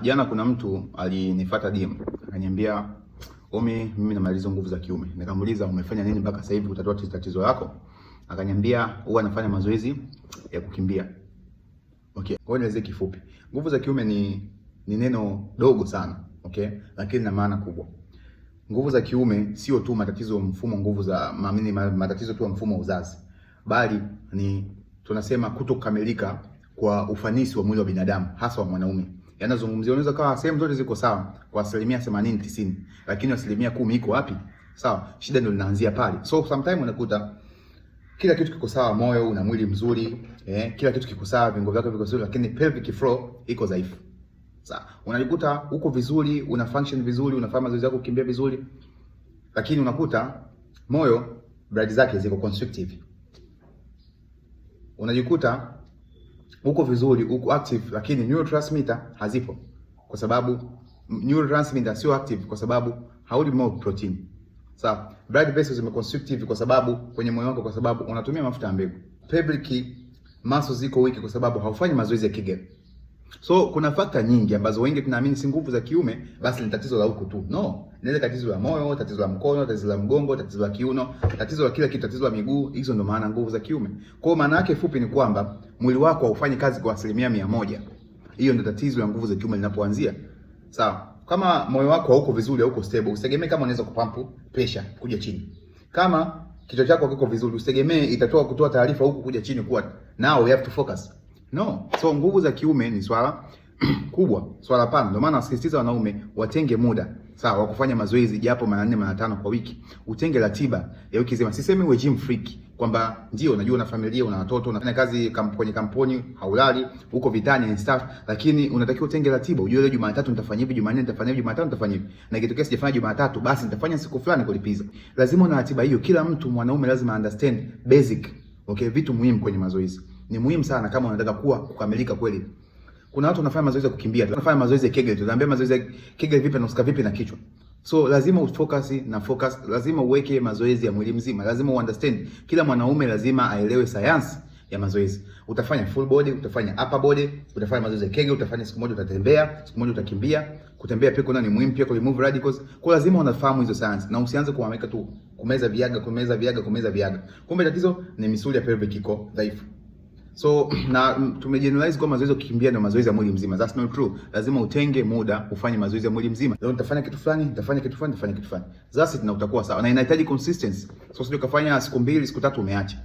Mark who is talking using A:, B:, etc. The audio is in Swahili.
A: Jana kuna mtu alinifuata DM akaniambia, Omi, mimi namaliza nguvu za kiume. Nikamuuliza umefanya nini mpaka sasa hivi kutatua tatizo lako? Akaniambia huwa anafanya mazoezi ya kukimbia. Okay, kwa hiyo nieleze kifupi. Nguvu za kiume ni neno dogo sana, okay? Lakini na maana kubwa. Nguvu za kiume sio tu matatizo ya mfumo nguvu za matatizo tu ya mfumo wa uzazi. Bali ni tunasema kutokamilika kwa ufanisi wa mwili wa binadamu, hasa wa mwanaume. Yanazungumzia unaweza kawa sehemu zote ziko sawa kwa 80 90, lakini 10% iko wapi? Sawa, shida ndio linaanzia pale. So sometimes unakuta kila kitu kiko sawa, moyo una mwili mzuri, kila kitu kiko sawa, viungo vyako viko vizuri, lakini pelvic floor iko dhaifu. Sawa, unajikuta uko vizuri, una function vizuri, unafanya mazoezi yako kukimbia vizuri, lakini unakuta moyo blood zake ziko constrictive. Unajikuta uko vizuri, uko active, lakini neurotransmitter hazipo, kwa sababu neurotransmitter sio active kwa sababu hauli more protein. Sawa, blood vessels zimeconstrictive kwa sababu kwenye moyo wako, kwa sababu unatumia mafuta ya mbegu. Pelvic muscles ziko weak kwa sababu haufanyi mazoezi ya Kegel. So kuna factor nyingi ambazo wengi tunaamini si nguvu za kiume, basi ni tatizo la huko tu. No, ni tatizo la moyo, tatizo la mkono, tatizo la mgongo, tatizo la kiuno, tatizo la kila kitu, tatizo la miguu. Hizo ndio maana nguvu za kiume. Kwa maana yake fupi ni kwamba mwili wako haufanyi kazi kwa 100%. Hiyo ndio tatizo la nguvu za kiume linapoanzia. Sawa? Kama moyo wako hauko vizuri, hauko stable, usitegemee kama unaweza kupampu pressure kuja chini. Kama kichwa chako kiko vizuri, usitegemee itatoa kutoa taarifa huku kuja chini kwa now you have to focus. No. So nguvu za kiume ni swala kubwa, swala pana. Ndio maana nasisitiza wanaume watenge muda, sawa, wa kufanya mazoezi japo mara 4 mara 5 kwa wiki. Utenge ratiba ya wiki nzima. Sisemi uwe gym freak kwamba ndio unajua una familia, una watoto, unafanya kazi kwenye kampuni, haulali, uko vitani and stuff, lakini unatakiwa utenge ratiba. Ujue leo Jumatatu nitafanya hivi, Jumanne nitafanya hivi, Jumatano nitafanya hivi. Na ikitokea sijafanya Jumatatu, basi nitafanya siku fulani kulipiza. Lazima una ratiba hiyo. Kila mtu mwanaume lazima understand basic, okay, vitu muhimu kwenye mazoezi. Ni muhimu sana kama unataka kukamilika kweli. Kuna watu wanafanya mazoezi ya kukimbia, wanafanya mazoezi ya Kegel. Tunaambia mazoezi ya Kegel vipi na usika vipi na kichwa. So lazima ufocus na focus, lazima uweke mazoezi ya mwili mzima. Lazima uunderstand. Kila mwanaume lazima aelewe science ya mazoezi. Utafanya full body, utafanya upper body, utafanya mazoezi ya Kegel, utafanya siku moja utatembea, siku moja utakimbia. Kutembea pia kuna ni muhimu pia ku remove radicals. Kwa lazima unafahamu hizo science na usianze kuhangaika tu kumeza viaga. Kumbe tatizo ni misuli ya pelvic iko dhaifu. So na tumegeneralize kwa mazoezi ya kukimbia ndio mazoezi ya mwili mzima. That's not true. Lazima utenge muda ufanye mazoezi ya mwili mzima. Leo nitafanya kitu fulani, nitafanya kitu fulani, nitafanya kitu fulani. That's it, na utakuwa sawa. Na inahitaji consistency. So sio ukafanya siku 2, siku 3 umeacha.